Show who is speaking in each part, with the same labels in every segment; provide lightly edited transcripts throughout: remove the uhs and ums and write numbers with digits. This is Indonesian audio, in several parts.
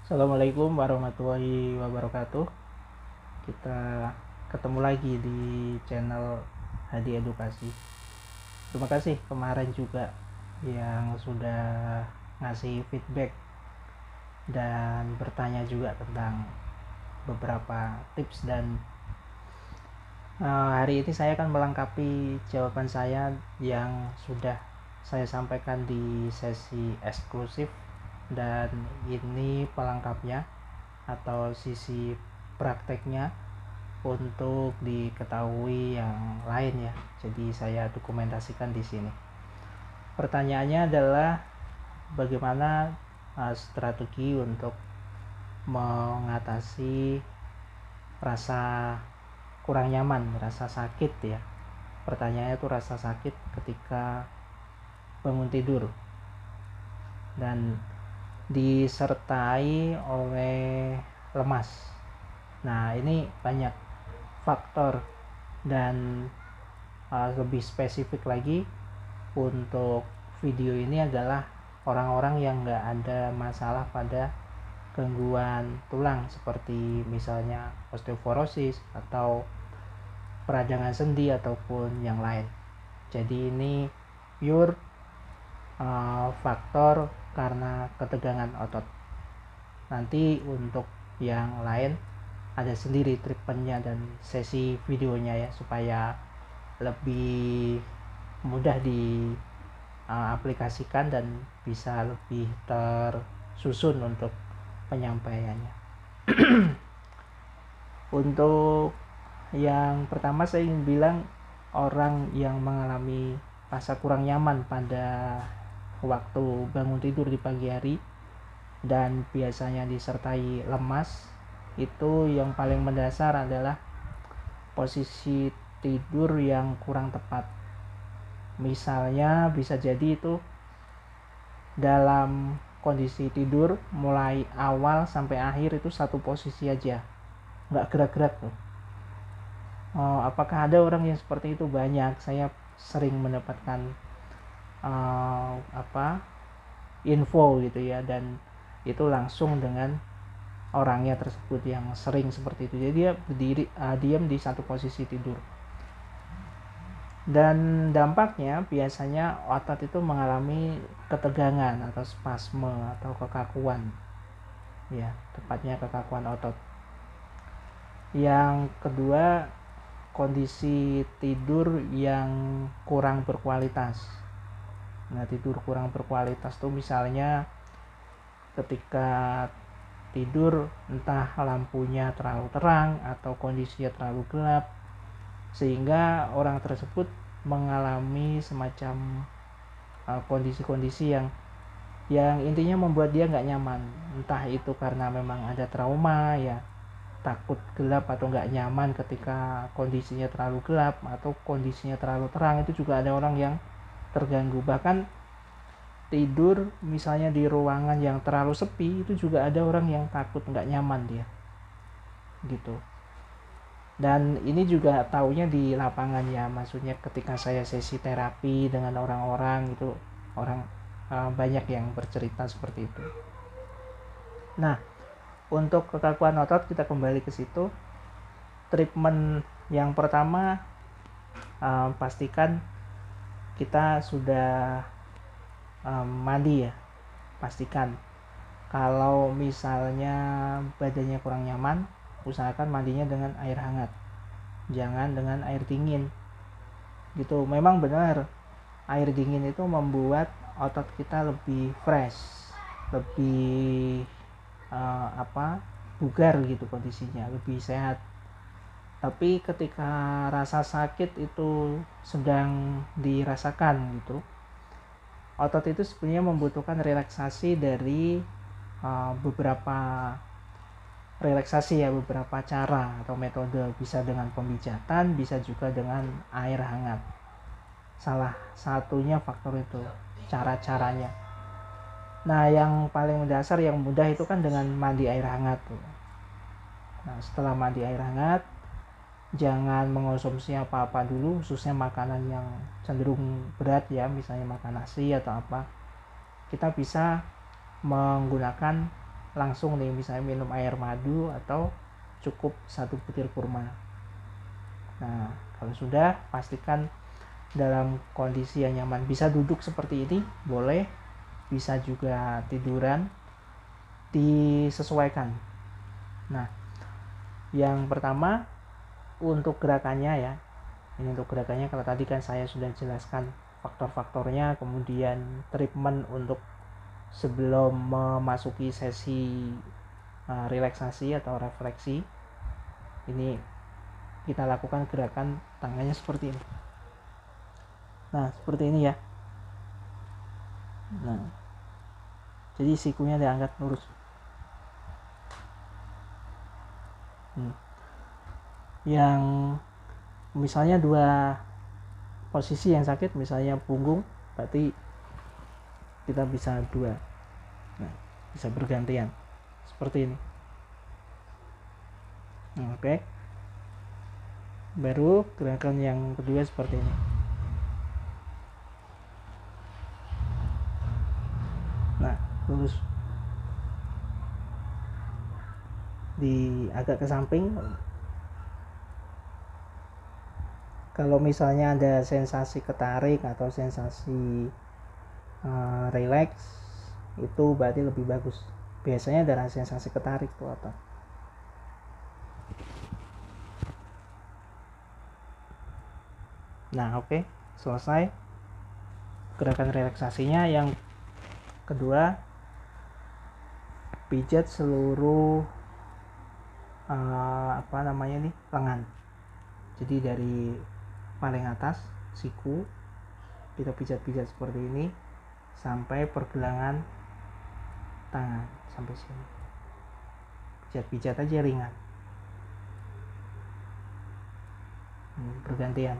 Speaker 1: Assalamualaikum warahmatullahi wabarakatuh. Kita ketemu lagi di channel Hadi Edukasi. Terima kasih kemarin juga yang sudah ngasih feedback dan bertanya juga tentang beberapa tips dan hari ini saya akan melengkapi jawaban saya yang sudah saya sampaikan di sesi eksklusif, dan ini pelengkapnya atau sisi prakteknya untuk diketahui yang lain ya. Jadi saya dokumentasikan di sini. Pertanyaannya adalah bagaimana strategi untuk mengatasi rasa kurang nyaman, rasa sakit ya. Pertanyaannya itu rasa sakit ketika bangun tidur dan disertai oleh lemas. Nah, ini banyak faktor dan lebih spesifik lagi untuk video ini adalah orang-orang yang nggak ada masalah pada gangguan tulang seperti misalnya osteoporosis atau peradangan sendi ataupun yang lain. Jadi ini pure faktor karena ketegangan otot. Nanti untuk yang lain ada sendiri treatmentnya dan sesi videonya ya, supaya lebih mudah diaplikasikan dan bisa lebih tersusun untuk penyampaiannya. Untuk yang pertama saya ingin bilang, orang yang mengalami rasa kurang nyaman pada waktu bangun tidur di pagi hari dan biasanya disertai lemas, itu yang paling mendasar adalah posisi tidur yang kurang tepat. Misalnya bisa jadi itu dalam kondisi tidur mulai awal sampai akhir itu satu posisi aja, nggak gerak-gerak tuh. Apakah ada orang yang seperti itu? Banyak. Saya sering mendapatkan info gitu ya, dan itu langsung dengan orangnya tersebut yang sering seperti itu. Jadi dia berdiri diam di satu posisi tidur, dan dampaknya biasanya otot itu mengalami ketegangan atau spasme atau kekakuan ya, tepatnya kekakuan otot. Yang kedua, kondisi tidur yang kurang berkualitas. Nah, tidur kurang berkualitas tuh misalnya ketika tidur entah lampunya terlalu terang atau kondisinya terlalu gelap, sehingga orang tersebut mengalami semacam kondisi-kondisi yang intinya membuat dia nggak nyaman. Entah itu karena memang ada trauma ya, takut gelap atau nggak nyaman ketika kondisinya terlalu gelap atau kondisinya terlalu terang. Itu juga ada orang yang terganggu. Bahkan tidur misalnya di ruangan yang terlalu sepi, itu juga ada orang yang takut, nggak nyaman dia gitu. Dan ini juga taunya di lapangan ya, maksudnya ketika saya sesi terapi dengan orang-orang itu, orang banyak yang bercerita seperti itu. Nah, untuk kekakuan otot kita kembali ke situ. Treatment yang pertama, pastikan kita sudah mandi ya. Pastikan kalau misalnya badannya kurang nyaman, usahakan mandinya dengan air hangat, jangan dengan air dingin gitu. Memang benar air dingin itu membuat otot kita lebih fresh, lebih bugar gitu kondisinya, lebih sehat. Tapi ketika rasa sakit itu sedang dirasakan gitu, otot itu sebenarnya membutuhkan relaksasi dari beberapa relaksasi ya, beberapa cara atau metode. Bisa dengan pemijatan, bisa juga dengan air hangat. Salah satunya faktor itu cara-caranya. Nah, yang paling mendasar yang mudah itu kan dengan mandi air hangat tuh. Nah, setelah mandi air hangat, jangan mengonsumsi apa-apa dulu, khususnya makanan yang cenderung berat ya, misalnya makan nasi atau apa. Kita bisa menggunakan langsung nih, misalnya minum air madu atau cukup 1 butir kurma. Nah, kalau sudah, pastikan dalam kondisi yang nyaman. Bisa duduk seperti ini, boleh. Bisa juga tiduran, disesuaikan. Nah, yang pertama untuk gerakannya ya. Ini untuk gerakannya, kalau tadi kan saya sudah jelaskan faktor-faktornya, kemudian treatment untuk sebelum memasuki sesi relaksasi atau refleksi. Ini kita lakukan gerakan tangannya seperti ini. Nah, seperti ini ya. Nah, jadi sikunya diangkat lurus. Yang misalnya 2 posisi yang sakit, misalnya punggung, berarti kita bisa 2. Nah, bisa bergantian seperti ini. Oke. Baru gerakan yang kedua seperti ini. Nah, lurus. Agak ke samping. Kalau misalnya ada sensasi ketarik atau sensasi relax, itu berarti lebih bagus. Biasanya ada sensasi ketarik tuh apa. Nah, oke. Selesai gerakan relaksasinya. Yang kedua, pijat seluruh lengan. Jadi dari paling atas siku kita pijat-pijat seperti ini sampai pergelangan tangan, sampai sini. Pijat-pijat aja ringan. Bergantian.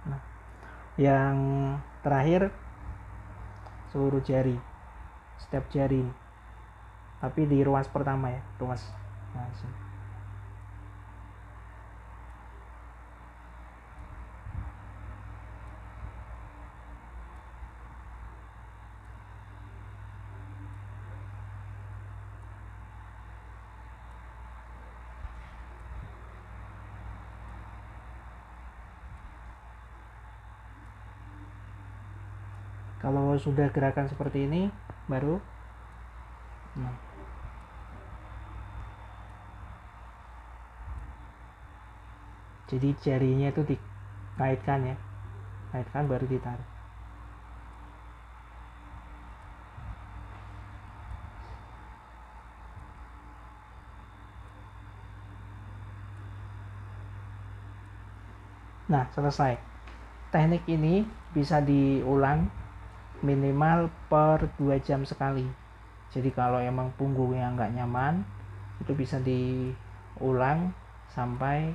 Speaker 1: Nah, yang terakhir seluruh jari, setiap jari, tapi di ruas pertama ya, ruas. Nah, sini. Kalau sudah gerakan seperti ini, baru jadi jarinya itu dikaitkan ya, kaitkan baru ditarik. Nah, selesai. Teknik ini bisa diulang minimal per 2 jam sekali. Jadi kalau emang punggungnya nggak nyaman, itu bisa diulang sampai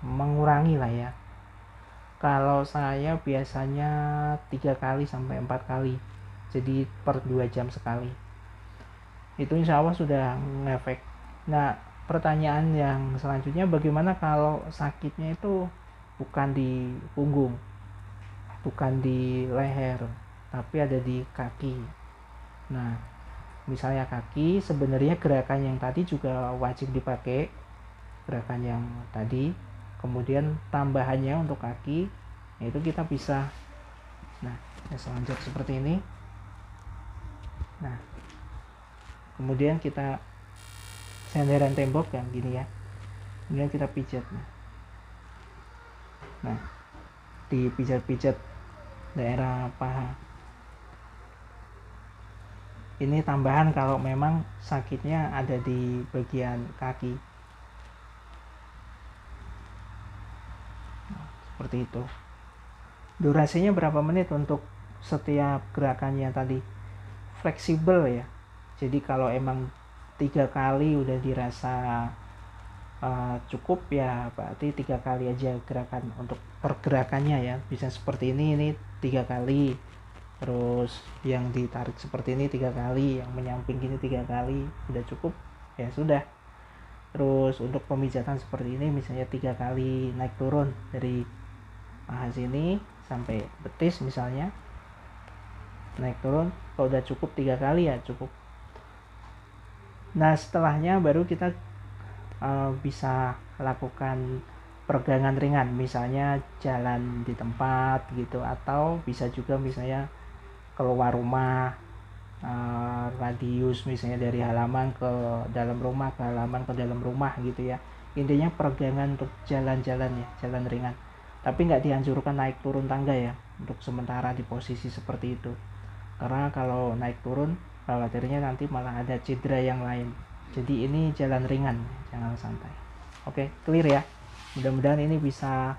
Speaker 1: mengurangi lah ya. Kalau saya biasanya 3 kali sampai 4 kali, jadi per 2 jam sekali. Itu insya Allah sudah ngefek. Nah, pertanyaan yang selanjutnya, bagaimana kalau sakitnya itu bukan di punggung, bukan di leher, tapi ada di kaki. Nah, misalnya kaki, sebenarnya gerakan yang tadi juga wajib dipakai, gerakan yang tadi. Kemudian tambahannya untuk kaki, yaitu kita bisa, nah, selanjut seperti ini. Nah, kemudian kita senderan tembok yang gini ya, kemudian kita pijat. Nah, dipijat-pijat daerah paha. Ini tambahan kalau memang sakitnya ada di bagian kaki. Nah, seperti itu. Durasinya berapa menit untuk setiap gerakannya tadi? Fleksibel ya. Jadi kalau emang 3 kali udah dirasa cukup ya, berarti 3 kali aja gerakan untuk pergerakannya ya. Bisa seperti ini 3 kali, terus yang ditarik seperti ini 3 kali, yang menyamping gini 3 kali, udah cukup ya sudah. Terus untuk pemijatan seperti ini misalnya 3 kali naik turun dari paha sini sampai betis misalnya, naik turun. Kalau udah cukup 3 kali ya cukup. Nah setelahnya baru kita bisa lakukan peregangan ringan, misalnya jalan di tempat gitu, atau bisa juga misalnya keluar rumah, radius misalnya dari halaman ke dalam rumah, ke halaman ke dalam rumah gitu ya. Intinya peregangan untuk jalan-jalan ya, jalan ringan. Tapi nggak dianjurkan naik turun tangga ya untuk sementara di posisi seperti itu, karena kalau naik turun khawatirnya nanti malah ada cedera yang lain. Jadi ini jalan ringan, jangan santai. Oke, clear ya. Mudah-mudahan ini bisa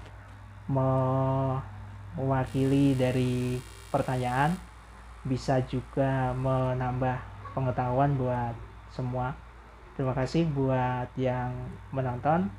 Speaker 1: mewakili dari pertanyaan, bisa juga menambah pengetahuan buat semua. Terima kasih buat yang menonton.